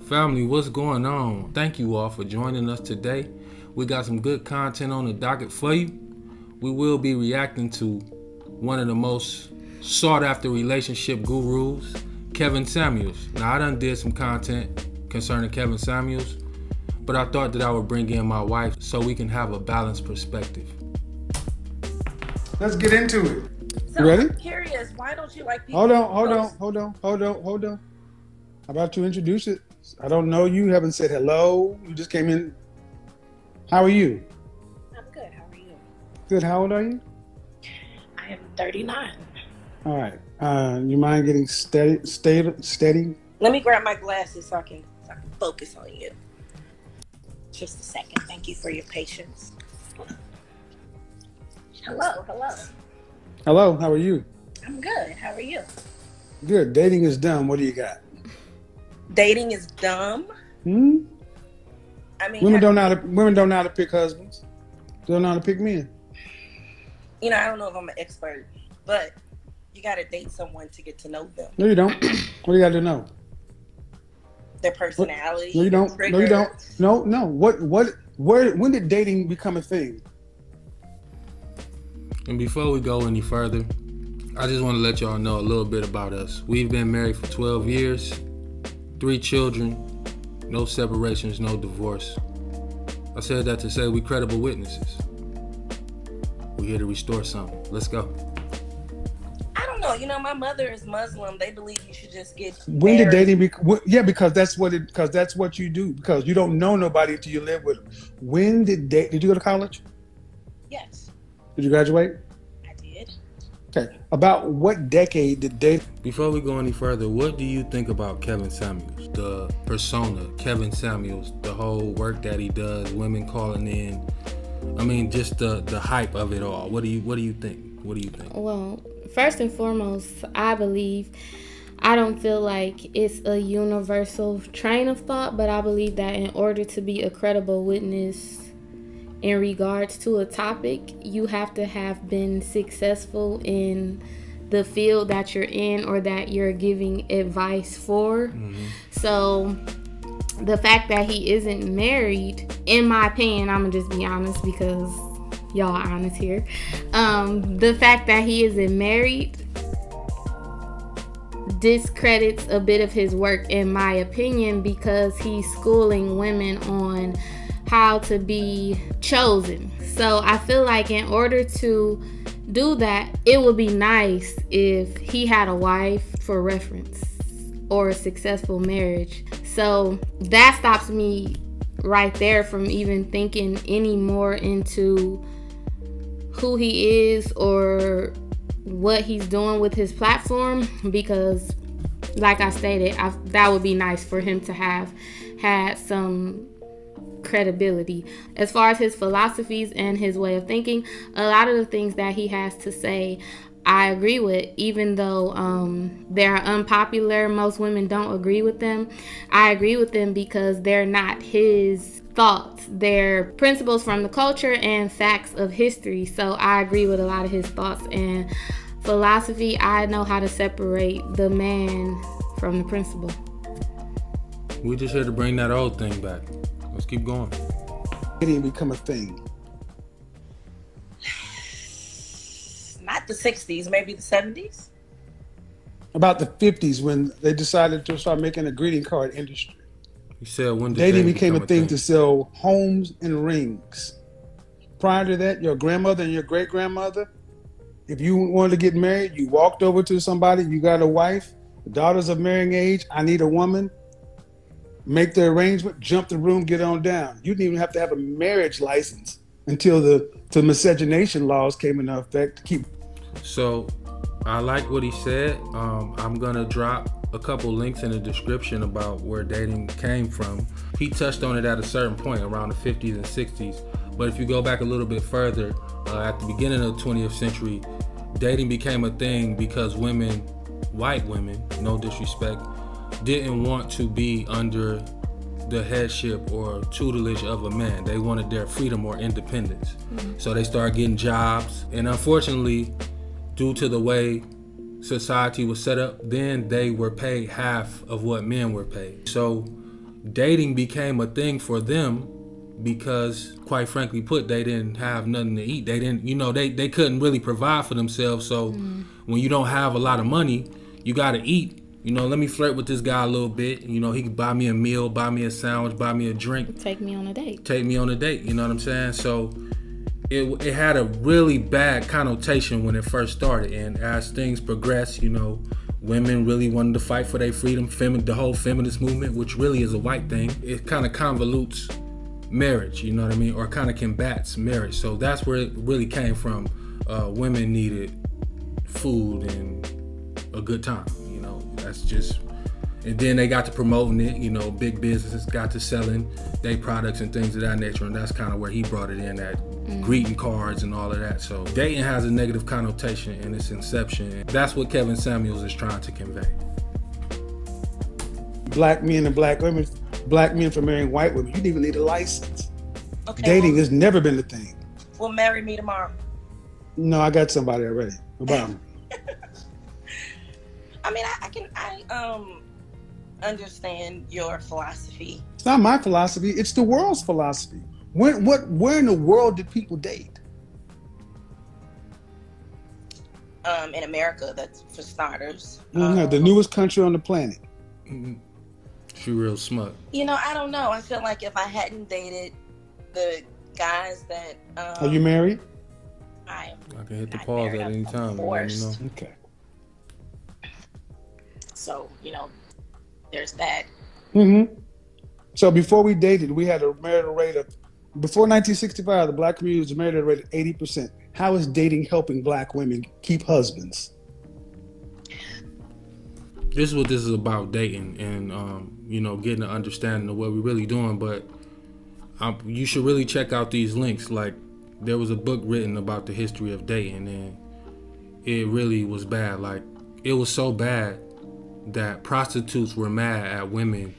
Family, what's going on? Thank you all for joining us today. We got some good content on the docket for you. We will be reacting to one of the most sought after relationship gurus, Kevin Samuels. Now, I done did some content concerning Kevin Samuels, but I thought that I would bring in my wife so we can have a balanced perspective. Let's get into it. So You ready? I'm curious, why don't you like people? Hold on. How about you introduce it? I don't know you. Haven't said hello. You just came in. How are you? I'm good. How are you? Good. How old are you? I am 39. All right. You mind getting steady? Let me grab my glasses so I can focus on you. Just a second. Thank you for your patience. Hello. Hello. How are you? I'm good. How are you? Good. Dating is dumb. What do you got? Dating is dumb. I mean, women don't know how to pick husbands. They don't know how to pick men. You know, I don't know if I'm an expert, but you got to date someone to get to know them. No, you don't. What do you got to know? Their personality. No, you don't. No, you don't. No. When did dating become a thing? And before we go any further, I just want to let y'all know a little bit about us. We've been married for 12 years, 3 children, no separations, no divorce. I said that to say we credible witnesses. We're here to restore something. Let's go. I don't know. You know, my mother is Muslim. They believe you should just get When married. did dating yeah, because that's what you do, because you don't know nobody until you live with them. When did you go to college? Yes, Did you graduate? I did. Okay. About what decade did dating? Before we go any further, what do you think about Kevin Samuels? The persona, Kevin Samuels, the whole work that he does, women calling in. I mean, just the hype of it all. What do you think? What do you think? Well, first and foremost, I don't feel like it's a universal train of thought, but I believe that in order to be a credible witness in regards to a topic, you have to have been successful in the field that you're in or that you're giving advice for. So the fact that he isn't married, in my opinion, I'm gonna just be honest because y'all are honest here. The fact that he isn't married discredits a bit of his work, in my opinion, because he's schooling women on how to be chosen. So I feel like in order to do that, it would be nice if he had a wife for reference or a successful marriage. So that stops me right there from even thinking any more into who he is or what he's doing with his platform, because like I stated, that would be nice for him to have had some credibility. As far as his philosophies and his way of thinking, a lot of the things that he has to say I agree with, even though they're unpopular. Most women don't agree with them. I agree with them because they're not his thoughts. They're principles from the culture and facts of history. So I agree with a lot of his thoughts and philosophy. I know how to separate the man from the principle. We're just here to bring that old thing back. Let's keep going. Dating become a thing? Not the 60s, maybe the 70s. About the 50s, when they decided to start making a greeting card industry. You said when did dating became a thing to sell homes and rings. Prior to that, your grandmother and your great-grandmother, if you wanted to get married, you walked over to somebody, you got a wife, the daughter's of marrying age, I need a woman, make the arrangement, jump the room, get on down. You didn't even have to have a marriage license until the miscegenation laws came into effect to keep. So I like what he said. I'm gonna drop a couple links in the description about where dating came from. He touched on it at a certain point around the 50s and 60s. But if you go back a little bit further, at the beginning of the 20th century, dating became a thing because women, white women, no disrespect, didn't want to be under the headship or tutelage of a man. They wanted their freedom or independence. So they started getting jobs. And unfortunately, due to the way society was set up, then they were paid half of what men were paid. So dating became a thing for them because, quite frankly put, they didn't have nothing to eat. They didn't, they couldn't really provide for themselves. So when you don't have a lot of money, you got to eat. Let me flirt with this guy a little bit. He can buy me a meal, buy me a sandwich, buy me a drink. Take me on a date. You know what I'm saying? So it had a really bad connotation when it first started. And as things progressed, women really wanted to fight for their freedom. The whole feminist movement, which really is a white thing, it kind of convolutes marriage, you know what I mean? Or kind of combats marriage. So that's where it really came from. Women needed food and a good time. That's just, and then they got to promoting it, big businesses got to selling their products and things of that nature, and that's kind of where he brought it in, that greeting cards and all of that. So dating has a negative connotation in its inception. That's what Kevin Samuels is trying to convey. Black men and black women, black men for marrying white women, you didn't even need a license. Okay, Dating has never been a thing. Well, marry me tomorrow. No, I got somebody already. About him. I mean, I understand your philosophy. It's not my philosophy. It's the world's philosophy. Where in the world did people date? In America, that's for starters. The newest country on the planet. She real smart. I don't know. I feel like if I hadn't dated the guys that... Are you married? I can hit the pause at any time. Let me know. Okay. So, there's that. So before we dated, we had a marital rate of, before 1965, the black community was a marital rate of 80%. How is dating helping black women keep husbands? This is what this is about, dating, and getting an understanding of what we're really doing. But you should really check out these links. Like, there was a book written about the history of dating, and it really was bad. Like, it was so bad that prostitutes were mad at women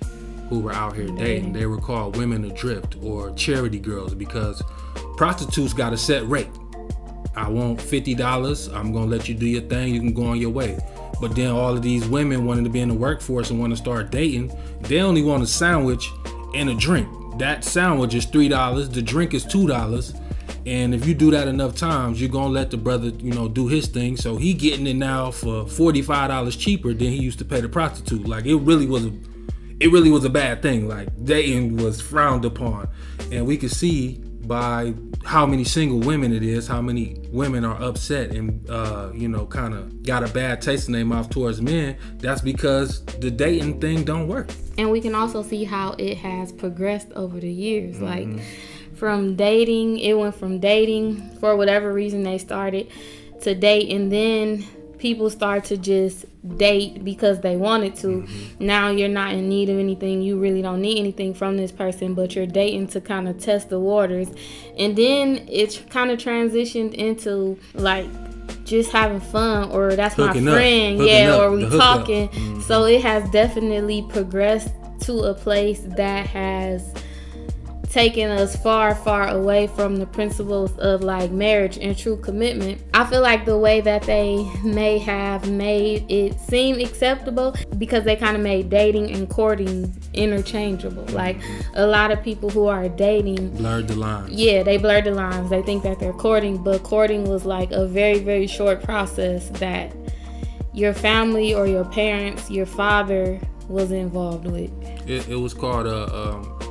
who were out here dating. They were called women adrift or charity girls because prostitutes got a set rate. I want $50. I'm gonna let you do your thing. You can go on your way. But then all of these women wanting to be in the workforce and want to start dating, they only want a sandwich and a drink. That sandwich is $3. The drink is $2. And if you do that enough times, you're gonna let the brother, do his thing. So he getting it now for $45 cheaper than he used to pay the prostitute. Like, it really was a bad thing. Like, dating was frowned upon, and we could see by how many single women it is, how many women are upset and kind of got a bad taste in their mouth towards men. That's because the dating thing don't work. And we can also see how it has progressed over the years. Like, from dating, it went from dating for whatever reason they started to date, and then people start to just date because they wanted to. Now you're not in need of anything. You really don't need anything from this person, but you're dating to kind of test the waters. And then it's kind of transitioned into like just having fun, or that's hooking my friend, or we talking. So it has definitely progressed to a place that has taking us far, far away from the principles of like marriage and true commitment. I feel like the way that they may have made it seem acceptable because they kind of made dating and courting interchangeable. Like, a lot of people who are dating blurred the lines. Yeah, they blurred the lines. They think that they're courting, but courting was like a very, very short process that your family or your parents, your father was involved with. It was called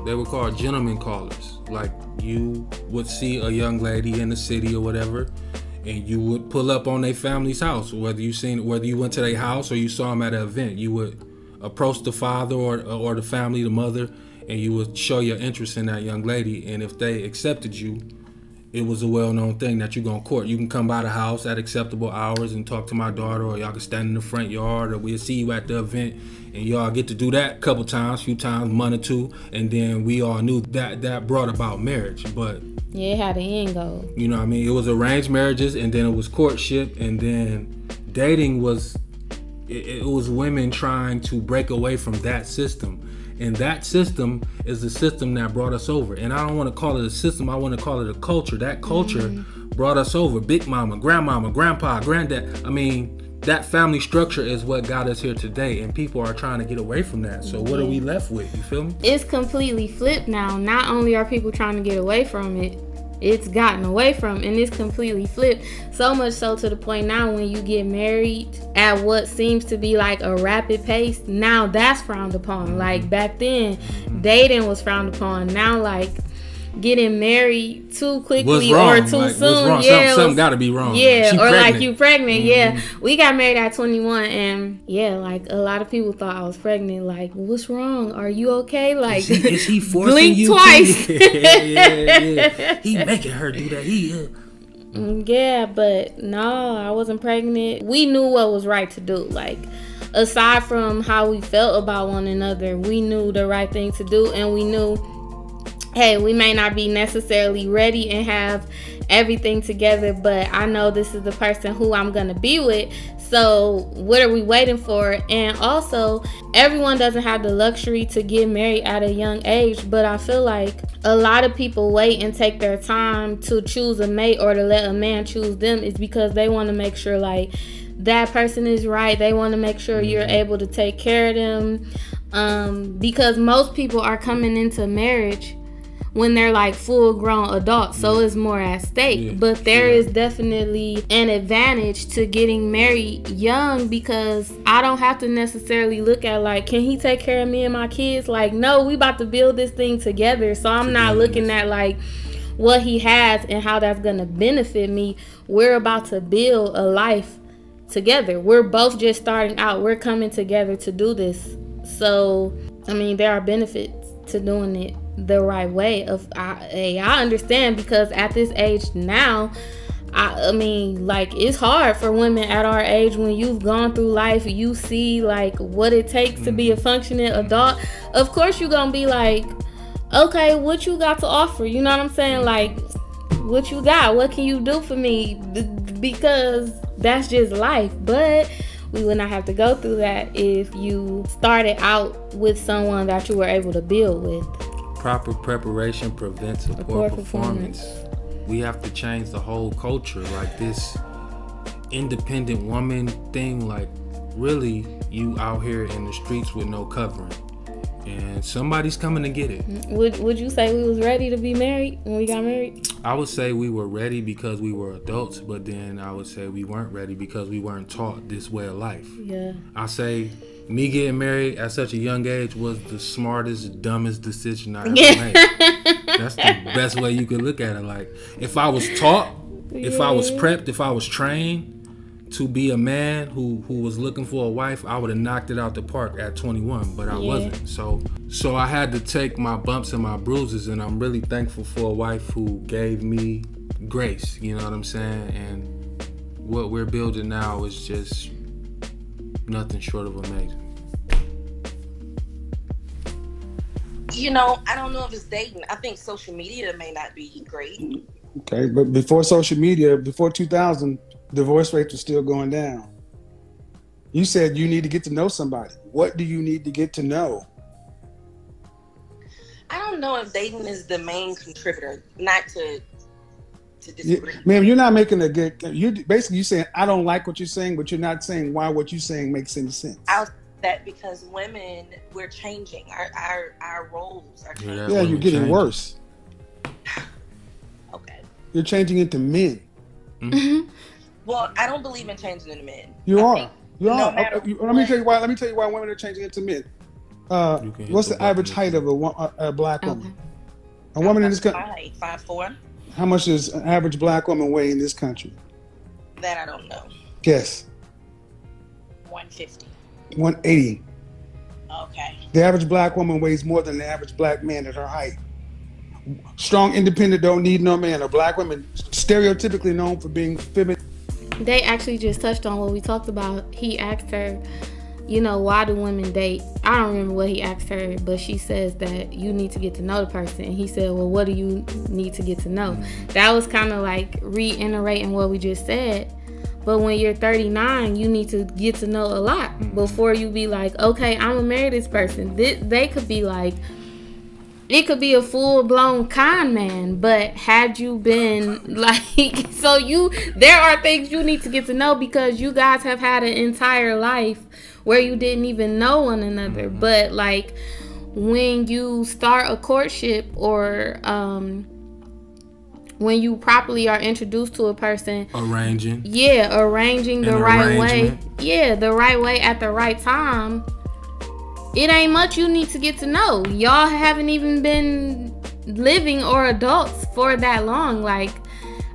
they were called gentlemen callers. Like, you would see a young lady in the city or whatever, and you would pull up on their family's house. Whether you went to their house or you saw them at an event, you would approach the father or the family, the mother, and you would show your interest in that young lady. And if they accepted you, it was a well-known thing that you're gonna court. You can come by the house at acceptable hours and talk to my daughter, or y'all can stand in the front yard, or we'll see you at the event, and y'all get to do that a couple times, few times, month or two, and then we all knew that brought about marriage. But yeah, it had an end goal. You know what I mean? It was arranged marriages, and then it was courtship, and then dating was it was women trying to break away from that system. And that system is the system that brought us over. And I don't want to call it a system. I want to call it a culture. That culture brought us over. Big mama, grandmama, grandpa, granddad. I mean, that family structure is what got us here today, and people are trying to get away from that. So what are we left with? You feel me? It's completely flipped now. Not only are people trying to get away from it, it's gotten away from, and it's completely flipped. So much so to the point now when you get married at what seems to be like a rapid pace, now that's frowned upon. Like back then, dating was frowned upon. Now like getting married too quickly or too like, soon, something got to be wrong. Yeah, like, or pregnant. Like you pregnant. Yeah, we got married at 21, and yeah, like a lot of people thought I was pregnant. Like, what's wrong? Are you okay? Like, is he forcing blink you twice? yeah. He making her do that. Yeah, but no, I wasn't pregnant. We knew what was right to do. Like, aside from how we felt about one another, we knew the right thing to do, and we knew, hey, we may not be necessarily ready and have everything together, but I know this is the person who I'm gonna be with. So what are we waiting for? And also, everyone doesn't have the luxury to get married at a young age, but I feel like a lot of people wait and take their time to choose a mate or to let a man choose them is because they want to make sure like that person is right. They want to make sure you're able to take care of them, because most people are coming into marriage when they're like full grown adults, so it's more at stake. But there is definitely an advantage to getting married young, because I don't have to necessarily look at like, can he take care of me and my kids? Like, no, we about to build this thing together. So I'm not looking at like what he has and how that's gonna benefit me. We're about to build a life together. We're both just starting out. We're coming together to do this. So I mean, there are benefits to doing it the right way. I understand, because at this age now, I mean, like, it's hard for women at our age. When you've gone through life, you see like what it takes to be a functioning adult. Of course you're gonna be like, okay, what you got to offer? You know what I'm saying? Like, what you got? What can you do for me? Because that's just life. But we would not have to go through that if you started out with someone that you were able to build with. Proper preparation prevents a poor performance. We have to change the whole culture. Like, this independent woman thing, like, really, you out here in the streets with no covering, and somebody's coming to get it. Would you say we was ready to be married when we got married? I would say we were ready because we were adults, but then I would say we weren't ready because we weren't taught this way of life. Yeah. I say me getting married at such a young age was the smartest, dumbest decision I ever made. That's the best way you could look at it. Like, if I was taught, if I was prepped, if I was trained to be a man who was looking for a wife, I would have knocked it out the park at 21, but I wasn't. So I had to take my bumps and my bruises, and I'm really thankful for a wife who gave me grace, you know what I'm saying? And what we're building now is just nothing short of amazing. You know, I don't know if it's dating. I think social media may not be great. Okay, but before social media, before 2000, divorce rates were still going down. You said you need to get to know somebody. What do you need to get to know? I don't know if dating is the main contributor. Not to disagree. Ma'am, you're not making a good. You're saying I don't like what you're saying, but you're not saying why what you're saying makes any sense. I'll say that because women, we're changing. Our roles are changing. Yeah, you're getting worse. Okay. You're changing into men. Mm-hmm. Well, I don't believe in changing into men. You are. You are. Let me tell you why. Let me tell you why women are changing into men. What's the average height of a black woman? A woman in this country. 5'4". How much does an average black woman weigh in this country? That I don't know. Guess. 150. 180. Okay. The average black woman weighs more than the average black man at her height. Strong, independent, don't need no man. A black woman, stereotypically known for being feminine. They actually just touched on what we talked about. He asked her, you know, why do women date? I don't remember what he asked her, but she says that you need to get to know the person. And he said, well, what do you need to get to know? That was kind of like reiterating what we just said. But when you're 39, you need to get to know a lot before you be like, okay, I'm gonna marry this person. They could be like it could be a full-blown con man, but had you been like, there are things you need to get to know, because you guys have had an entire life where you didn't even know one another. But like, when you start a courtship, or when you properly are introduced to a person, arranging the right way, the right way at the right time, it ain't much you need to get to know. Y'all haven't even been living or adults for that long. Like,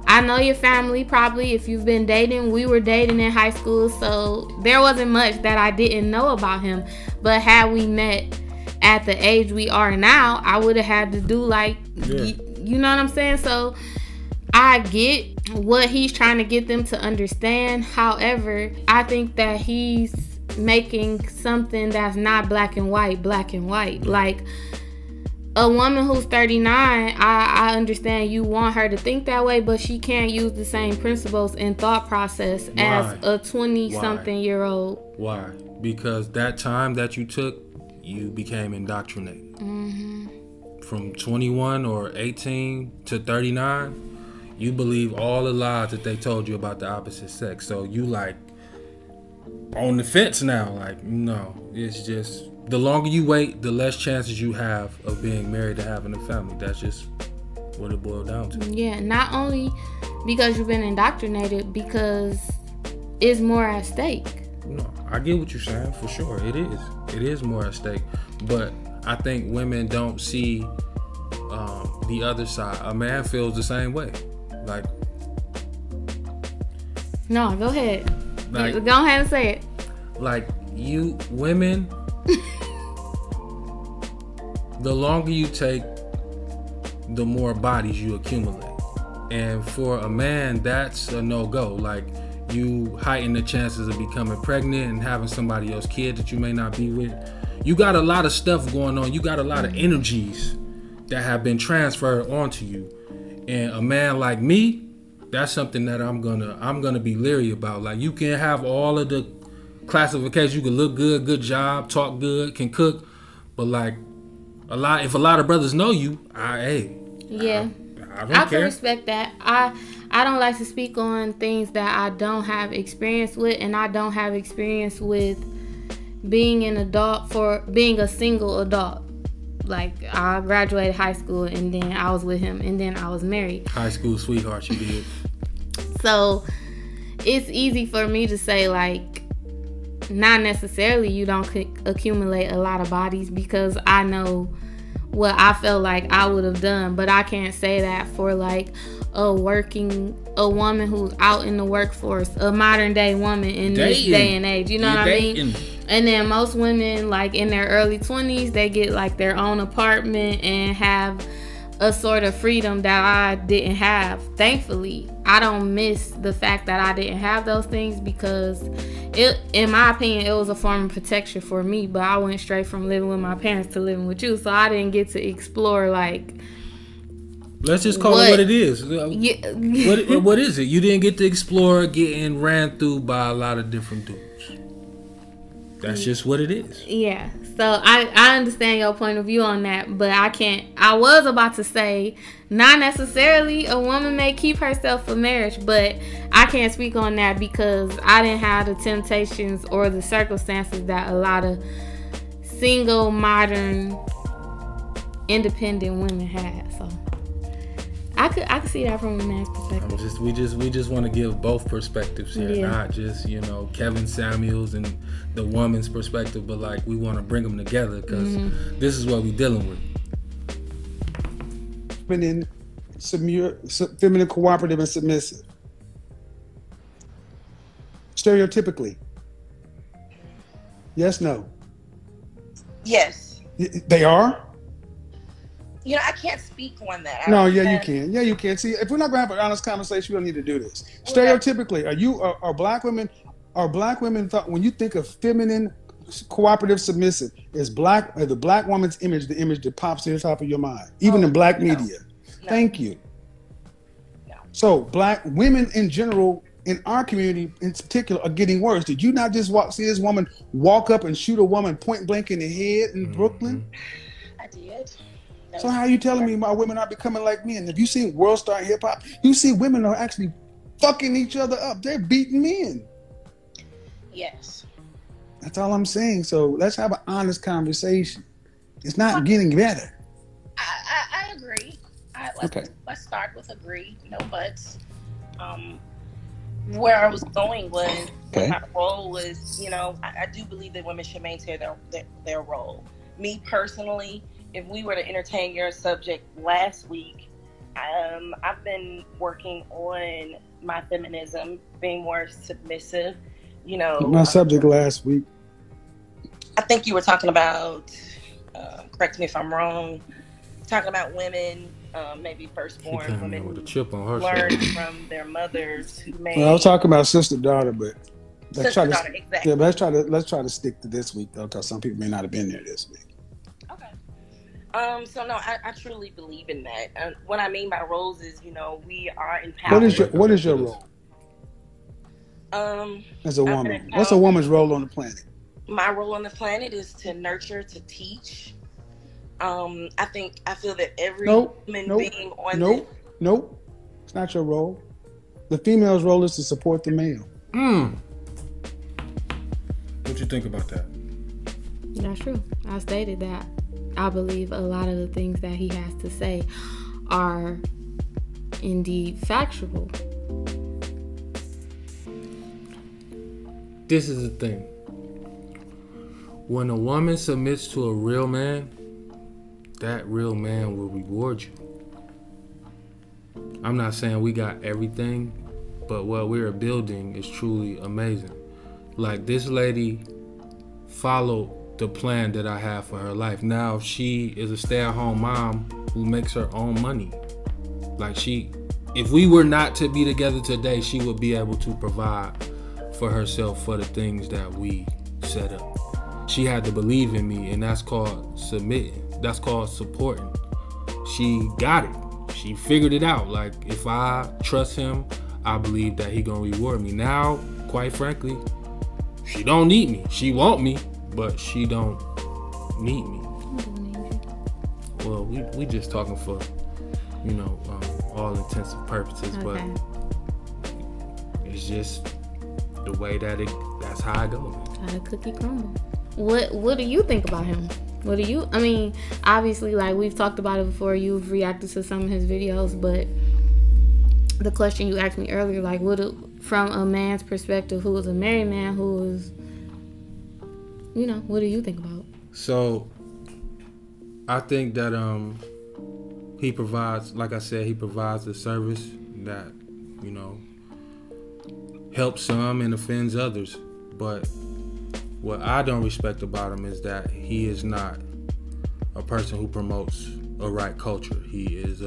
I know your family probably, if you've been dating. We were dating in high school, so there wasn't much that I didn't know about him. But had we met at the age we are now, I would have had to do like, you know what I'm saying? So I get what he's trying to get them to understand. However, I think that he's making something that's not black and white. Like, a woman who's 39, I understand you want her to think that way, but she can't use the same principles and thought process as a 20-something-year-old. Why? Because that time that you took, you became indoctrinated. From 21 or 18 to 39, you believe all the lies that they told you about the opposite sex. So you like on the fence now. Like, no, it's just, the longer you wait, the less chances you have of being married and having a family. That's just what it boiled down to. Yeah, not only because you've been indoctrinated, because it's more at stake. No, I get what you're saying, for sure. It is more at stake. But I think women don't see the other side. A man feels the same way. Like, no, go ahead. Like, go ahead and say it. Like, you women, the longer you take, the more bodies you accumulate. And for a man, that's a no-go. Like, you heighten the chances of becoming pregnant and having somebody else's kid that you may not be with. You got a lot of stuff going on. You got a lot of energies that have been transferred onto you. And a man like me, that's something that I'm gonna be leery about. Like, you can have all of the classifications. You can look good, good job, talk good, can cook, but like if a lot of brothers know you, I don't care. Can respect that. I don't like to speak on things that I don't have experience with, and I don't have experience with being an adult, for being a single adult. Like, I graduated high school, and then I was with him, and then I was married. High school sweetheart, you did. So it's easy for me to say, like, not necessarily you don't accumulate a lot of bodies, because I know what I felt like I would have done. But I can't say that for like a woman who's out in the workforce, a modern day woman in this day and age. You know what I mean? And then most women, like in their early 20s, they get like their own apartment and have a sort of freedom that I didn't have. Thankfully, I don't miss the fact that I didn't have those things, because in my opinion, it was a form of protection for me. But I went straight from living with my parents to living with you, so I didn't get to explore, like, let's just call it what it is. What is it? You didn't get to explore getting ran through by a lot of different dudes. That's just what it is. Yeah. So I understand your point of view on that, but I was about to say, not necessarily a woman may keep herself for marriage, but I can't speak on that because I didn't have the temptations or the circumstances that a lot of single, modern, independent women had. So I could see that from a man's perspective. We just want to give both perspectives here, not just, Kevin Samuels and the woman's perspective, but like we want to bring them together because this is what we're dealing with. Feminine, cooperative, and submissive. Stereotypically. Yes, no. Yes. They are? I can't speak on that. You can. Yeah, you can. See, if we're not going to have an honest conversation, we don't need to do this. Stereotypically, are black women thought, when you think of feminine, cooperative, submissive, is the black woman's image the image that pops to the top of your mind, even in black media? No. Thank you. No. So black women in general, in our community in particular, are getting worse. Did you not just see this woman walk up and shoot a woman point blank in the head in Brooklyn? I did. So how are you telling me my women are becoming like men? If you see World Star Hip Hop, you see women are actually fucking each other up. They're beating men. Yes. That's all I'm saying. So let's have an honest conversation. It's not getting better. I agree. Okay. Let's start with agree, no buts. Where I was going was my role was, I do believe that women should maintain their role. Me personally, if we were to entertain your subject last week, I've been working on my feminism, being more submissive. My subject last week. I think you were talking about, correct me if I'm wrong, talking about women, maybe firstborn women with a chip on her learn from their mothers who may. Well, I was talking about sister-daughter, but Sister-daughter, exactly. Yeah, but let's try to stick to this week though, because some people may not have been there this week. Okay. So no, I truly believe in that. What I mean by roles is, we are empowered. What is your role? As a woman, what's a woman's role on the planet? My role on the planet is to nurture, to teach. I feel that every human being on Nope. It's not your role. The female's role is to support the male. What you think about that? That's true. I stated that. I believe a lot of the things that he has to say are indeed factual. This is the thing. When a woman submits to a real man, that real man will reward you. I'm not saying we got everything, but what we're building is truly amazing. Like, this lady followed the plan that I have for her life. Now she is a stay-at-home mom who makes her own money. Like, if we were not to be together today, she would be able to provide for herself for the things that we set up. She had to believe in me, and that's called submitting. That's called supporting. She got it. She figured it out. Like, if I trust him, I believe that he gonna reward me. Now, quite frankly, she don't need me. She want me, but she don't need me. Well, we just talking for, all intents and purposes, okay. But it's just the way that's how I go. How the cookie crumble. What do you think about him? Obviously, like, we've talked about it before, you've reacted to some of his videos, but the question you asked me earlier, like, from a man's perspective, who is a married man, who is, what do you think about? So, I think that he provides, like I said, he provides a service that, helps some and offends others. But what I don't respect about him is that he is not a person who promotes a right culture. He is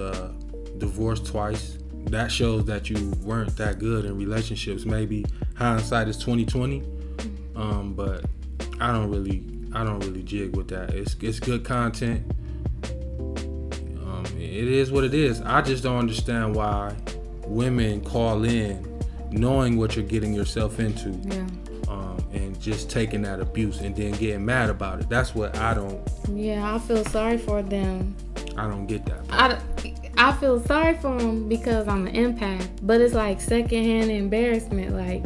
divorced twice. That shows that you weren't that good in relationships. Maybe hindsight is 20/20, but I don't really jig with that. It's good content. It is what it is. I just don't understand why women call in knowing what you're getting yourself into. Yeah. And just taking that abuse and then getting mad about it. That's what I don't. Yeah, I feel sorry for them. I don't get that. I feel sorry for them because I'm an empath, but it's like secondhand embarrassment. Like,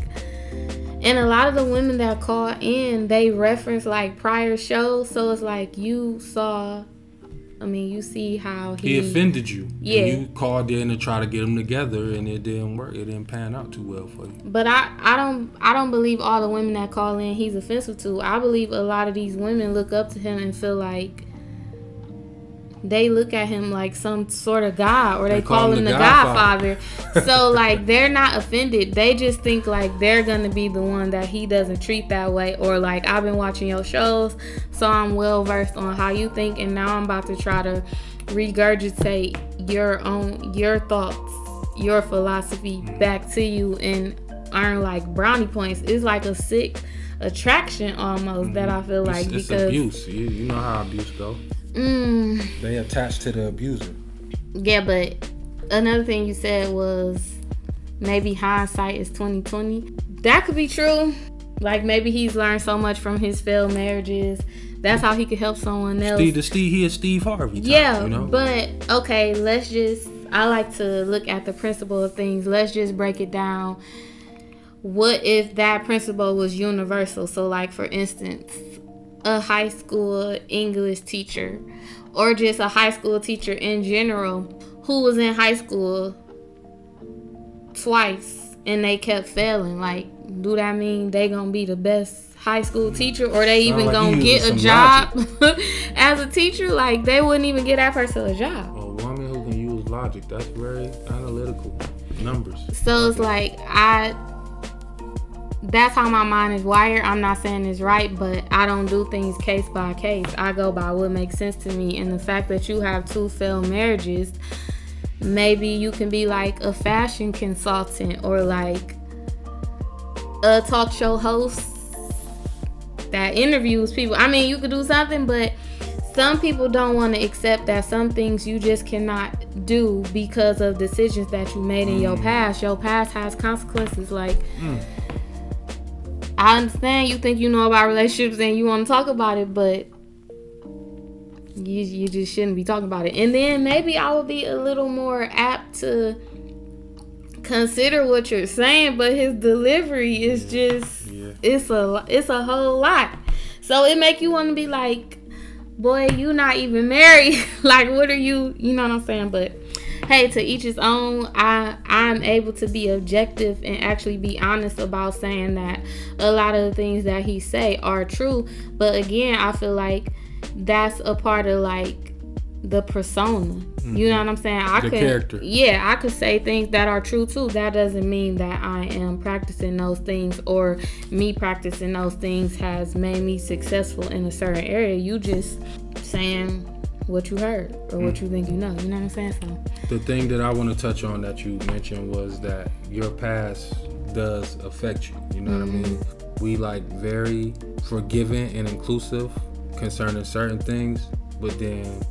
and a lot of the women that call in, they reference like prior shows, so it's like you see how he offended you. Yeah. And you called in to try to get them together, and it didn't work. It didn't pan out too well for you. But I don't believe all the women that call in he's offensive to. I believe a lot of these women look up to him and feel like they look at him like some sort of god, or they call him the Godfather. So, like, they're not offended. They just think like they're gonna be the one that he doesn't treat that way, or like, I've been watching your shows, so I'm well versed on how you think, and now I'm about to try to regurgitate your thoughts, your philosophy back to you and earn like brownie points. It's like a sick attraction almost that I feel like, it's because abuse. You know how abuse go. They attached to the abuser. Yeah, but another thing you said was maybe hindsight is 20/20. That could be true. Like, maybe he's learned so much from his failed marriages. That's how he could help someone else. He is Steve Harvey type, yeah, you know? But, okay, I like to look at the principle of things. Let's just break it down. What if that principle was universal? So, like, for instance, a high school English teacher, or just a high school teacher in general, who was in high school twice and they kept failing. Like, do that mean they gonna be the best high school teacher, or they even gonna get a job as a teacher? Like, they wouldn't even get that person a job. A woman who can use logic, that's very analytical. Numbers. So it's like, that's how my mind is wired. I'm not saying it's right, but I don't do things case by case. I go by what makes sense to me. And the fact that you have 2 failed marriages, maybe you can be like a fashion consultant, or like a talk show host that interviews people. I mean, you could do something, but some people don't want to accept that some things you just cannot do because of decisions that you made in your past. Your past has consequences. Like, I understand you think you know about relationships and you want to talk about it, but you just shouldn't be talking about it. And then maybe I would be a little more apt to consider what you're saying, but his delivery is just it's a whole lot. So it make you want to be like, boy, you not even married. Like, what are you know what I'm saying? But hey, to each his own. I'm able to be objective and actually be honest about saying that a lot of the things that he say are true. But again, I feel like that's a part of like the persona. You know what I'm saying? Character. Yeah, I could say things that are true too. That doesn't mean that I am practicing those things, or me practicing those things has made me successful in a certain area. You just saying what you heard or what you think you know. You know what I'm saying? So the thing that I want to touch on that you mentioned was that your past does affect you. You know what I mean? We like very forgiving and inclusive concerning certain things, but then,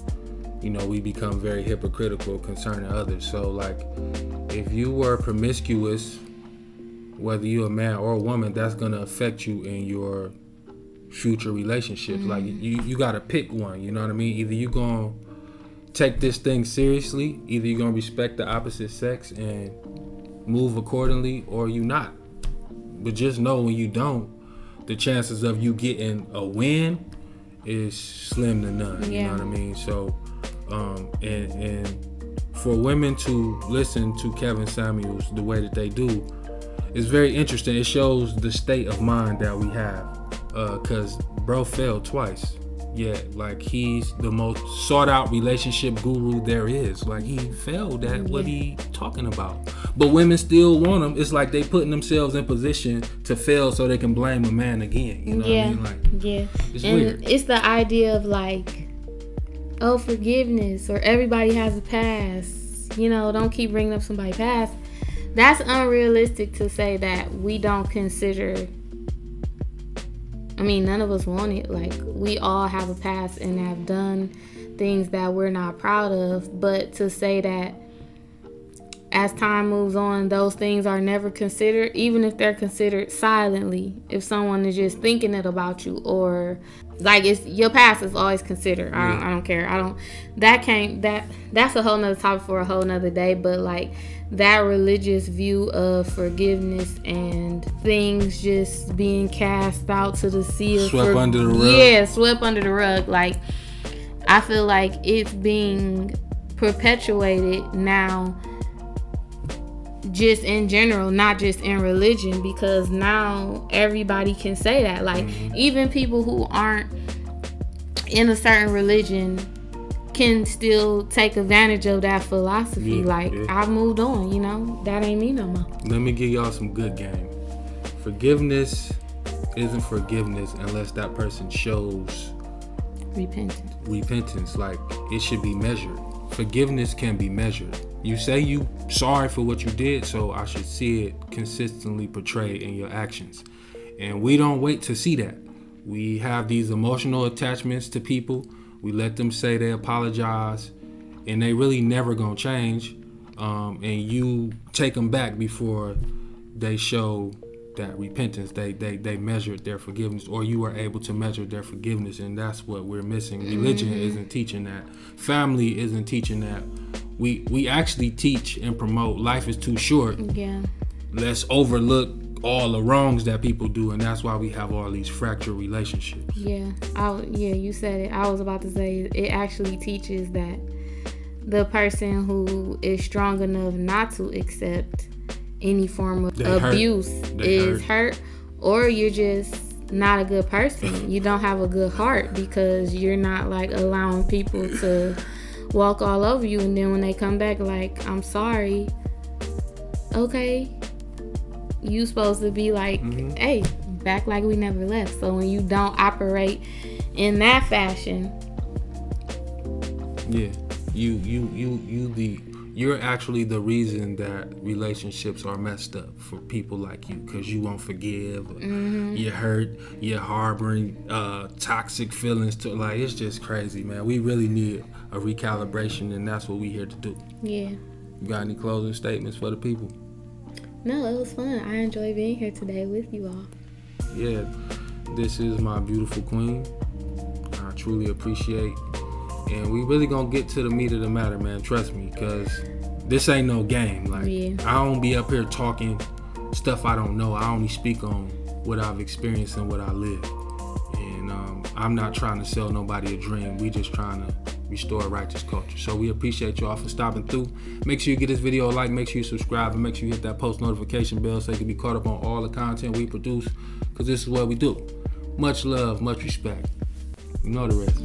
you know, we become very hypocritical concerning others. So like, if you were promiscuous, whether you're a man or a woman, that's gonna affect you in your future relationships. Like, you gotta pick one, you know what I mean? Either you gonna take this thing seriously, either you're gonna respect the opposite sex and move accordingly, or you not. But just know, when you don't, the chances of you getting a win is slim to none. You know what I mean? So and for women to listen to Kevin Samuels the way that they do is very interesting. It shows the state of mind that we have, because bro failed twice. Yeah, like, he's the most sought out relationship guru there is. Like, he failed at what he talking about, but women still want him. It's like they putting themselves in position to fail so they can blame a man again. You know what I mean? Like, it's weird. It's the idea of like, oh, forgiveness, or everybody has a past. You know, don't keep bringing up somebody's past. That's unrealistic to say that we don't consider. I mean, none of us want it. Like, we all have a past and have done things that we're not proud of. But to say that as time moves on, those things are never considered, even if they're considered silently, if someone is just thinking it about you, or like, it's your past is always considered. I don't care. That's a whole nother topic for a whole nother day. But like, that religious view of forgiveness and things just being cast out to the sea of swept under the rug. Yeah, swept under the rug. Like, I feel like it's being perpetuated now, just in general, not just in religion, because now everybody can say that. Like, even people who aren't in a certain religion can still take advantage of that philosophy. I've moved on, you know, that ain't me no more. Let me give y'all some good game. Forgiveness isn't forgiveness unless that person shows repentance. Like, it should be measured. Forgiveness can be measured. You say you sorry for what you did, so I should see it consistently portrayed in your actions. And we don't wait to see that. We have these emotional attachments to people. We let them say they apologize, and they really never gonna change. And you take them back before they show that repentance. They measured their forgiveness, or you are able to measure their forgiveness, and that's what we're missing. Religion isn't teaching that. Family isn't teaching that. We actually teach and promote life is too short. Yeah. Let's overlook all the wrongs that people do, and that's why we have all these fractured relationships. Yeah, you said it. I was about to say it actually teaches that the person who is strong enough not to accept any form of abuse is hurt, or you're just not a good person. You don't have a good heart because you're not like allowing people to walk all over you, and then when they come back like, I'm sorry, okay, you supposed to be like, hey, back like we never left. So when you don't operate in that fashion, yeah, you're actually the reason that relationships are messed up for people like you, because you won't forgive, you're hurt, you're harboring toxic feelings to, like, it's just crazy, man. We really need a recalibration, and that's what we're here to do. Yeah. You got any closing statements for the people? No, it was fun. I enjoyed being here today with you all. Yeah, this is my beautiful queen. I truly appreciate, and we really gonna get to the meat of the matter, man. Trust me, because this ain't no game. Like, I don't be up here talking stuff I don't know. I only speak on what I've experienced and what I live. And I'm not trying to sell nobody a dream. We just trying to restore a righteous culture. So we appreciate y'all for stopping through. Make sure you give this video a like, make sure you subscribe, and make sure you hit that post notification bell so you can be caught up on all the content we produce, because this is what we do. Much love, much respect. You know the rest.